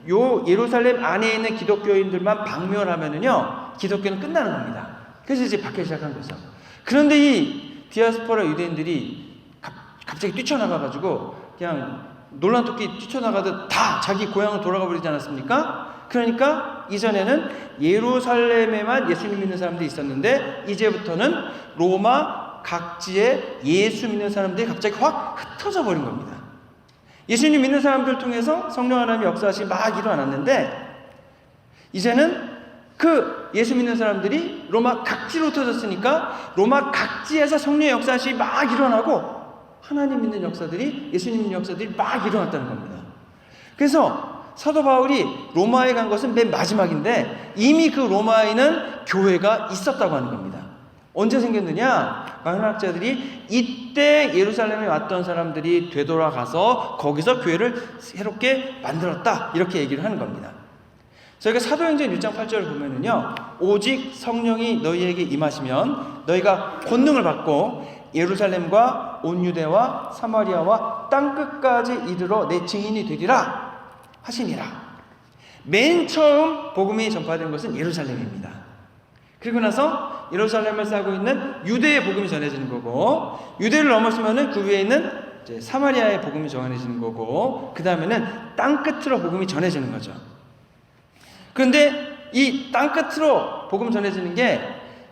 요 예루살렘 안에 있는 기독교인들만 박멸하면은요 기독교는 끝나는 겁니다. 그래서 이제 박해를 시작한 거죠. 그런데 이 디아스포라 유대인들이 갑자기 뛰쳐나가가지고 그냥 놀란 토끼 뛰쳐나가듯 다 자기 고향으로 돌아가 버리지 않았습니까? 그러니까 이전에는 예루살렘에만 예수님 믿는 사람들이 있었는데 이제부터는 로마 각지에 예수 믿는 사람들이 갑자기 확 흩어져 버린 겁니다. 예수님 믿는 사람들 통해서 성령 하나님의 역사하심이 막 일어났는데 이제는 그 예수 믿는 사람들이 로마 각지로 흩어졌으니까 로마 각지에서 성령의 역사하심이 막 일어나고 하나님 믿는 역사들이, 예수님 믿는 역사들이 막 일어났다는 겁니다. 그래서 사도 바울이 로마에 간 것은 맨 마지막인데 이미 그 로마에는 교회가 있었다고 하는 겁니다. 언제 생겼느냐? 많은 학자들이 이때 예루살렘에 왔던 사람들이 되돌아가서 거기서 교회를 새롭게 만들었다, 이렇게 얘기를 하는 겁니다. 저희가 사도행전 1장 8절을 보면은요, 오직 성령이 너희에게 임하시면 너희가 권능을 받고 예루살렘과 온 유대와 사마리아와 땅끝까지 이르러 내 증인이 되리라 하시니라. 맨 처음 복음이 전파된 것은 예루살렘입니다. 그리고 나서 예루살렘을 싸고 있는 유대의 복음이 전해지는 거고, 유대를 넘었으면은 그 위에 있는 이제 사마리아의 복음이 전해지는 거고, 그 다음에는 땅끝으로 복음이 전해지는 거죠. 그런데 이 땅끝으로 복음 전해지는 게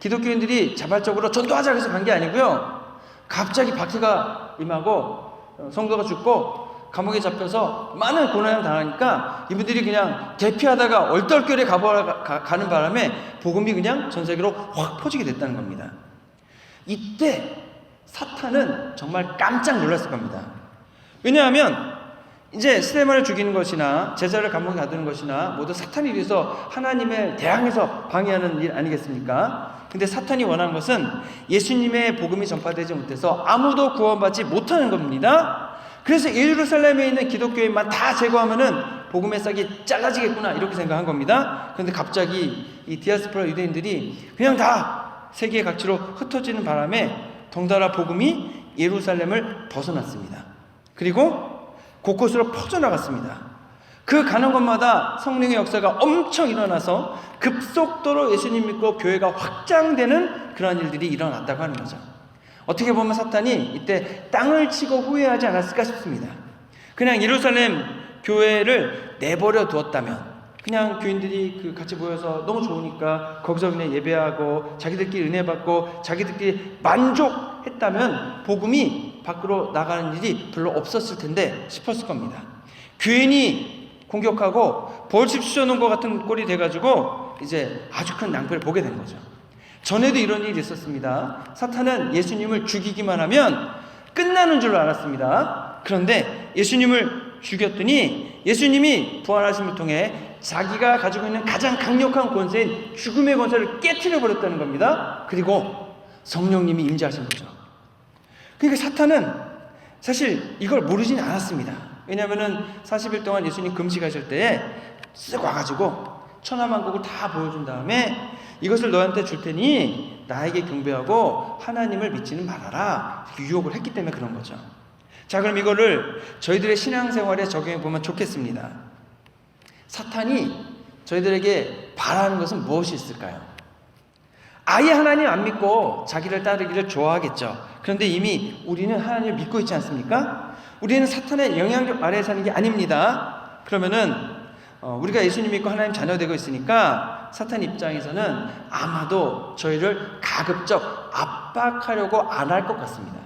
기독교인들이 자발적으로 전도하자고 해서 간 게 아니고요, 갑자기 박해가 임하고 성도가 죽고 감옥에 잡혀서 많은 고난을 당하니까 이분들이 그냥 대피하다가 얼떨결에 가는 바람에 복음이 그냥 전 세계로 확 퍼지게 됐다는 겁니다. 이때 사탄은 정말 깜짝 놀랐을 겁니다. 왜냐하면 이제 스데반을 죽이는 것이나 제자를 감옥에 가두는 것이나 모두 사탄이 위해서 하나님을 대항해서 방해하는 일 아니겠습니까? 근데 사탄이 원하는 것은 예수님의 복음이 전파되지 못해서 아무도 구원받지 못하는 겁니다. 그래서 예루살렘에 있는 기독교인만 다 제거하면은 복음의 싹이 잘라지겠구나, 이렇게 생각한 겁니다. 그런데 갑자기 이 디아스포라 유대인들이 그냥 다 세계 각지로 흩어지는 바람에 덩달아 복음이 예루살렘을 벗어났습니다. 그리고 곳곳으로 퍼져나갔습니다. 그 가는 곳마다 성령의 역사가 엄청 일어나서 급속도로 예수님 믿고 교회가 확장되는 그런 일들이 일어났다고 하는 거죠. 어떻게 보면 사탄이 이때 땅을 치고 후회하지 않았을까 싶습니다. 그냥 예루살렘 교회를 내버려 두었다면, 그냥 교인들이 같이 모여서 너무 좋으니까 거기서 그냥 예배하고 자기들끼리 은혜 받고 자기들끼리 만족했다면 복음이 밖으로 나가는 일이 별로 없었을 텐데 싶었을 겁니다. 괜히 공격하고 벌집 쑤셔놓은 것 같은 꼴이 돼가지고 이제 아주 큰 낭패를 보게 된 거죠. 전에도 이런 일이 있었습니다. 사탄은 예수님을 죽이기만 하면 끝나는 줄 알았습니다. 그런데 예수님을 죽였더니 예수님이 부활하심을 통해 자기가 가지고 있는 가장 강력한 권세인 죽음의 권세를 깨트려 버렸다는 겁니다. 그리고 성령님이 임재하신 거죠. 그러니까 사탄은 사실 이걸 모르진 않았습니다. 왜냐하면은 40일 동안 예수님 금식하실 때에 쓱 와가지고 천하만국을 다 보여준 다음에 이것을 너한테 줄 테니 나에게 경배하고 하나님을 믿지는 말아라, 유혹을 했기 때문에 그런 거죠. 자, 그럼 이거를 저희들의 신앙생활에 적용해 보면 좋겠습니다. 사탄이 저희들에게 바라는 것은 무엇이 있을까요? 아예 하나님 안 믿고 자기를 따르기를 좋아하겠죠. 그런데 이미 우리는 하나님을 믿고 있지 않습니까? 우리는 사탄의 영향력 아래에 사는 게 아닙니다. 그러면은 우리가 예수님 믿고 하나님 자녀 되고 있으니까 사탄 입장에서는 아마도 저희를 가급적 압박하려고 안 할 것 같습니다.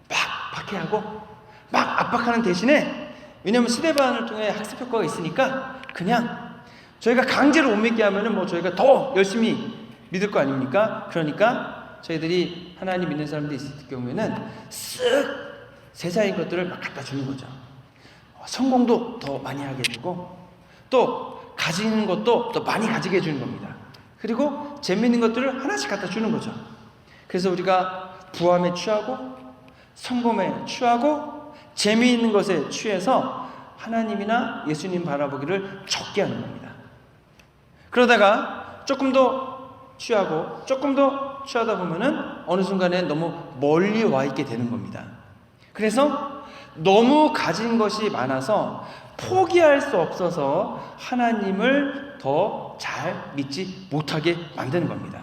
막 박해하고 막 압박하는 대신에, 왜냐하면 스데반을 통해 학습 효과가 있으니까 그냥 저희가 강제로 못 믿게 하면은 뭐 저희가 더 열심히 믿을 거 아닙니까? 그러니까 저희들이 하나님 믿는 사람들이 있을 경우에는 쓱 세상의 것들을 막 갖다 주는 거죠. 성공도 더 많이 하게 해주고 또 가지는 것도 더 많이 가지게 해주는 겁니다. 그리고 재미있는 것들을 하나씩 갖다 주는 거죠. 그래서 우리가 부함에 취하고 성공에 취하고 재미있는 것에 취해서 하나님이나 예수님 바라보기를 적게 하는 겁니다. 그러다가 조금 더 취하고 조금 더 취하다 보면은 어느 순간에 너무 멀리 와 있게 되는 겁니다. 그래서 너무 가진 것이 많아서 포기할 수 없어서 하나님을 더 잘 믿지 못하게 만드는 겁니다.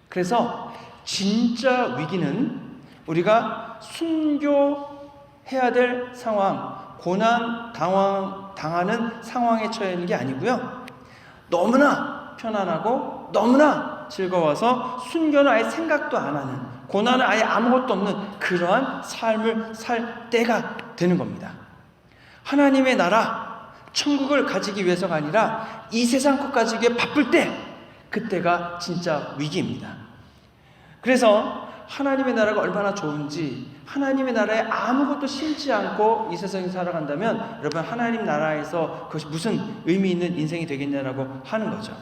그래서 진짜 위기는 우리가 순교해야 될 상황, 고난 당하는 상황에 처해 있는 게 아니고요, 너무나 편안하고 너무나 즐거워서 순교는 아예 생각도 안 하는, 고난은 아예 아무것도 없는 그러한 삶을 살 때가 되는 겁니다. 하나님의 나라, 천국을 가지기 위해서가 아니라 이 세상 것 가지기에 바쁠 때, 그때가 진짜 위기입니다. 그래서 하나님의 나라가 얼마나 좋은지, 하나님의 나라에 아무것도 심지 않고 이 세상에 살아간다면 여러분 하나님 나라에서 그것이 무슨 의미 있는 인생이 되겠냐라고 하는 거죠.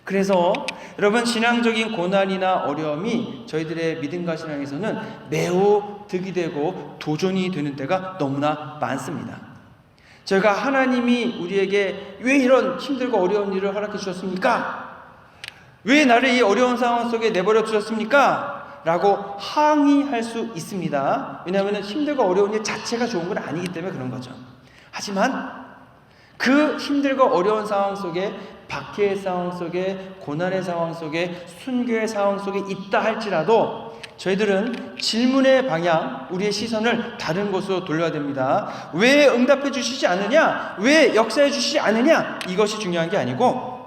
그래서 여러분 신앙적인 고난이나 어려움이 저희들의 믿음과 신앙에서는 매우 득이 되고 도전이 되는 때가 너무나 많습니다. 저희가 하나님이 우리에게 왜 이런 힘들고 어려운 일을 허락해 주셨습니까? 왜 나를 이 어려운 상황 속에 내버려 두셨습니까? 라고 항의할 수 있습니다. 왜냐하면 힘들고 어려운 일 자체가 좋은 건 아니기 때문에 그런 거죠. 하지만 그 힘들고 어려운 상황 속에, 박해의 상황 속에, 고난의 상황 속에, 순교의 상황 속에 있다 할지라도 저희들은 질문의 방향, 우리의 시선을 다른 곳으로 돌려야 됩니다. 왜 응답해 주시지 않느냐? 왜 역사해 주시지 않느냐? 이것이 중요한 게 아니고,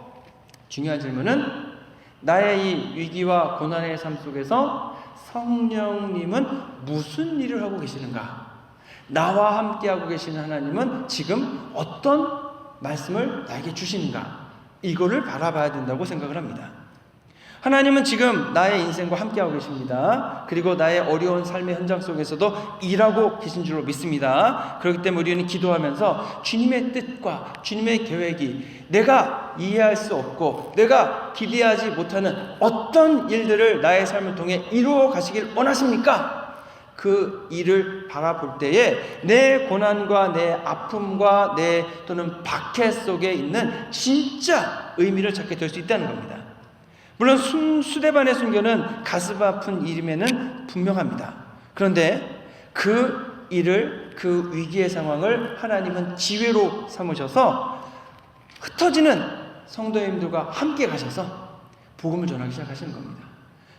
중요한 질문은 나의 이 위기와 고난의 삶 속에서 성령님은 무슨 일을 하고 계시는가? 나와 함께하고 계시는 하나님은 지금 어떤 말씀을 나에게 주시는가? 이거를 바라봐야 된다고 생각을 합니다. 하나님은 지금 나의 인생과 함께하고 계십니다. 그리고 나의 어려운 삶의 현장 속에서도 일하고 계신 줄로 믿습니다. 그렇기 때문에 우리는 기도하면서 주님의 뜻과 주님의 계획이 내가 이해할 수 없고 내가 기대하지 못하는 어떤 일들을 나의 삶을 통해 이루어 가시길 원하십니까? 그 일을 바라볼 때에 내 고난과 내 아픔과 내 또는 박해 속에 있는 진짜 의미를 찾게 될 수 있다는 겁니다. 물론 수데반의 순교는 가슴 아픈 일임에는 분명합니다. 그런데 그 일을, 그 위기의 상황을 하나님은 지혜로 삼으셔서 흩어지는 성도님들과 함께 가셔서 복음을 전하기 시작하시는 겁니다.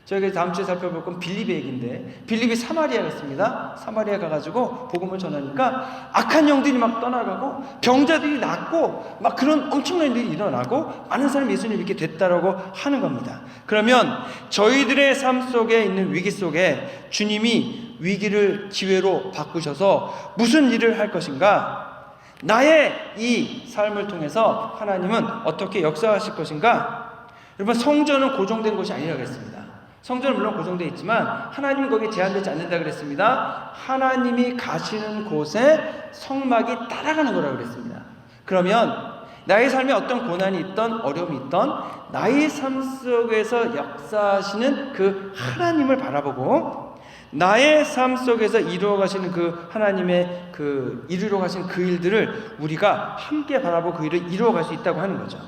저희가 다음 주에 살펴볼 건 빌립의 얘기인데, 빌립이 사마리아 갔습니다. 사마리아 가가지고 복음을 전하니까 악한 영들이 막 떠나가고 병자들이 낫고 막 그런 엄청난 일이 일어나고 많은 사람이 예수님을 믿게 됐다라고 하는 겁니다. 그러면 저희들의 삶 속에 있는 위기 속에 주님이 위기를 기회로 바꾸셔서 무슨 일을 할 것인가? 나의 이 삶을 통해서 하나님은 어떻게 역사하실 것인가? 여러분, 성전은 고정된 것이 아니라고 했습니다. 성전은 물론 고정되어 있지만 하나님은 거기에 제한되지 않는다 그랬습니다. 하나님이 가시는 곳에 성막이 따라가는 거라고 그랬습니다. 그러면 나의 삶에 어떤 고난이 있던 어려움이 있던 나의 삶 속에서 역사하시는 그 하나님을 바라보고 나의 삶 속에서 이루어 가시는 그 하나님의 그 이루어 가신 그 일들을 우리가 함께 바라보고 그 일을 이루어 갈 수 있다고 하는 거죠.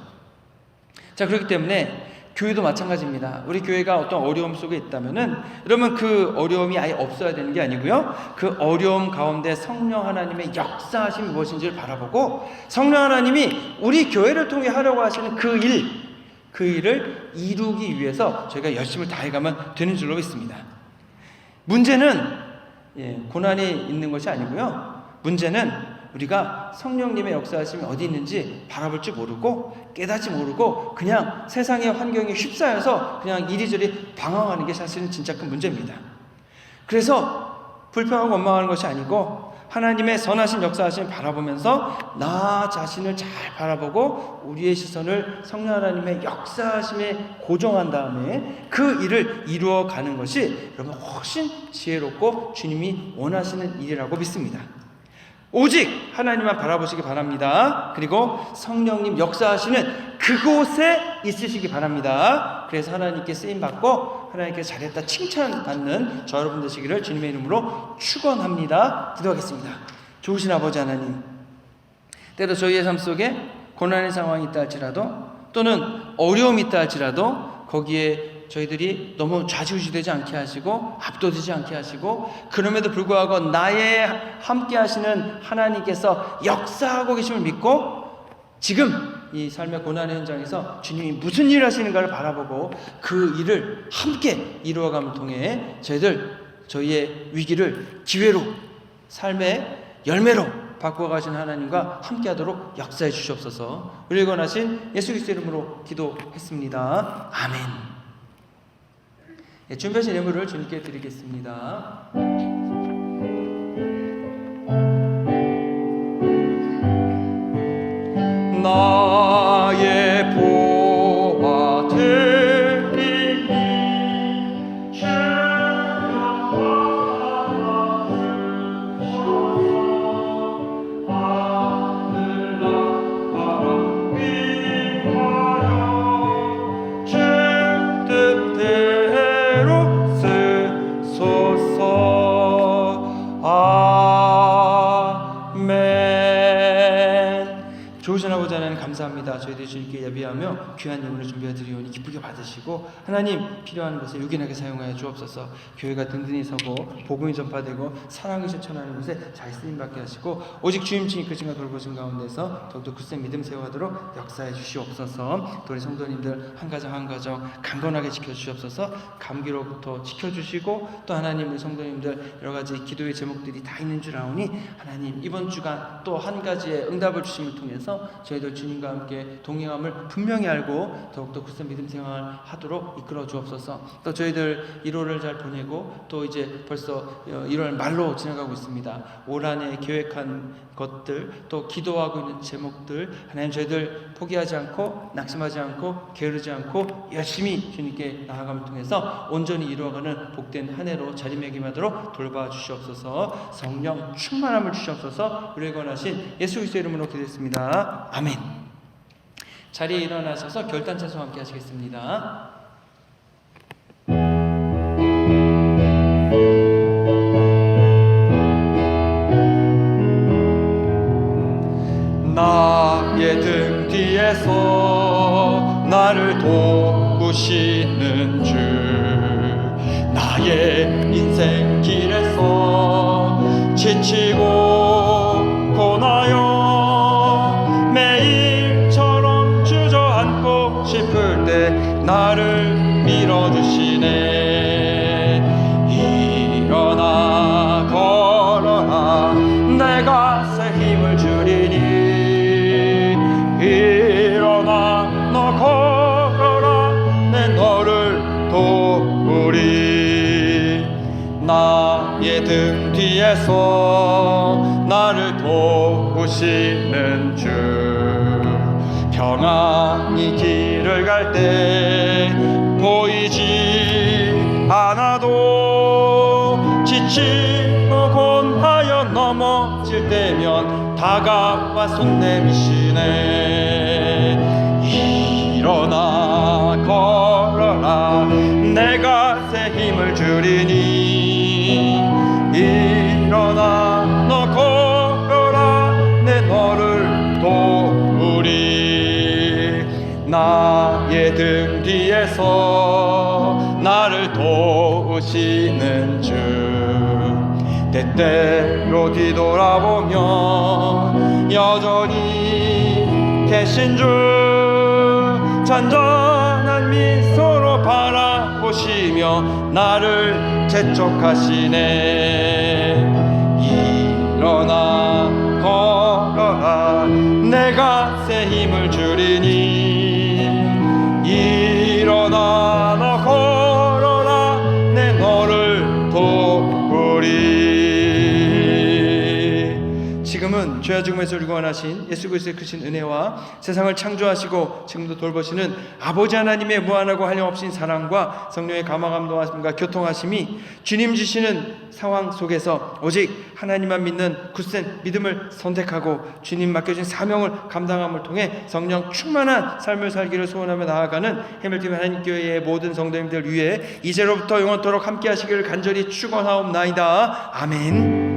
자, 그렇기 때문에 교회도 마찬가지입니다. 우리 교회가 어떤 어려움 속에 있다면은 여러분 그 어려움이 아예 없어야 되는 게 아니고요. 그 어려움 가운데 성령 하나님의 역사하심이 무엇인지를 바라보고 성령 하나님이 우리 교회를 통해 하려고 하시는 그 일을 이루기 위해서 저희가 열심을 다해가면 되는 줄로 믿습니다. 문제는 고난이 있는 것이 아니고요. 문제는 우리가 성령님의 역사하심이 어디 있는지 바라볼 줄 모르고 깨닫지 모르고 그냥 세상의 환경에 휩싸여서 그냥 이리저리 방황하는 게 사실은 진짜 큰 문제입니다. 그래서 불평하고 원망하는 것이 아니고 하나님의 선하신 역사하심을 바라보면서 나 자신을 잘 바라보고 우리의 시선을 성령 하나님의 역사하심에 고정한 다음에 그 일을 이루어가는 것이 여러분 훨씬 지혜롭고 주님이 원하시는 일이라고 믿습니다. 오직 하나님만 바라보시기 바랍니다. 그리고 성령님 역사하시는 그곳에 있으시기 바랍니다. 그래서 하나님께 쓰임받고 하나님께 잘했다 칭찬받는 저 여러분 되시기를 주님의 이름으로 축원합니다. 기도하겠습니다. 좋으신 아버지 하나님, 때로 저희의 삶 속에 고난의 상황이 있다 할지라도 또는 어려움이 있다 할지라도 거기에 저희들이 너무 좌지우지되지 않게 하시고 압도되지 않게 하시고 그럼에도 불구하고 나의 함께 하시는 하나님께서 역사하고 계심을 믿고 지금 이 삶의 고난의 현장에서 주님이 무슨 일을 하시는가를 바라보고 그 일을 함께 이루어감을 통해 저희의 위기를 기회로 삶의 열매로 바꿔가신 하나님과 함께하도록 역사해 주시옵소서. 우리를 권하신 예수 그리스도의 이름으로 기도했습니다. 아멘. 준비하신 예물을 주님께 드리겠습니다. 나의 보화 되리니 주 날마다 저희들이 주님께 예비하며 귀한 예물을 준비해 드리오니 기쁘게 받으시고 하나님 필요한 것에 유기하게 사용하여 주옵소서. 교회가 든든히 서고 복음이 전파되고 사랑이 실천하는 곳에 잘 쓰임받게 하시고 오직 주님층 이끄심과 돌보심 가운데서 더욱더 굳센 믿음 세워가도록 역사해 주시옵소서. 또 우리 성도님들 한 가정 한 가정 강건하게 지켜주시옵소서. 감기로부터 지켜주시고 또 하나님 우리 성도님들 여러 가지 기도의 제목들이 다 있는 줄 아오니 하나님 이번 주간 또 한 가지의 응답을 주심을 통해서 저희들 주님과 함께 동행함을 분명히 알고 더욱더 굳센 믿음 생활하도록 이끌어 주옵소서. 또 저희들 1월을 잘 보내고 또 이제 벌써 1월 말로 지나가고 있습니다. 올 한 해 계획한 것들 또 기도하고 있는 제목들 하나님 저희들 포기하지 않고 낙심하지 않고 게으르지 않고 열심히 주님께 나아감을 통해서 온전히 이루어가는 복된 한 해로 자리매김하도록 돌봐 주시옵소서. 성령 충만함을 주시옵소서. 우리의 권하신 예수 그리스도의 이름으로 기도했습니다. 아멘. 자리에 일어나셔서 결단 찬송 함께 하시겠습니다. 나의 등 뒤에서 나를 도우시는 주, 나의 인생 길에서 지치고 고나여 매일처럼 주저앉고 싶을 때 나를 밀어주시네. 일어나 걸어라 내가 새 힘을 주리니. 일어나 너 걸어라 내 너를 도우리. 나의 등 뒤에서 나를 도우시는 주, 평안히 길을 갈 때 보이지 않아도 지치고 곤하여 넘어질 때면 다가와 손 내미시네. 일어나 걸어라 내가 새 힘을 주리니. 일어나 너 걸어라 내 너를 도우리. 나의 등 뒤에서 나를 도우시는 주, 때때로 뒤돌아보면 여전히 계신 주, 잔잔한 미소로 바라보시며 나를 재촉하시네. 일어나 걸어라 내가 새 힘을 주리니. 일어나 너 걸어라 내 너를 도우리. 지금은 죄와 죽음에서 우리 구원하신 예수 그리스도의 크신 은혜와 세상을 창조하시고 지금도 돌보시는 아버지 하나님의 무한하고 한량없인 사랑과 성령의 감화감동하심과 교통하심이 주님 주시는 상황 속에서 오직 하나님만 믿는 굳센 믿음을 선택하고 주님 맡겨진 사명을 감당함을 통해 성령 충만한 삶을 살기를 소원하며 나아가는 해밀팀 하나님교회의 모든 성도님들 위해 이제로부터 영원토록 함께 하시기를 간절히 축원하옵나이다. 아멘.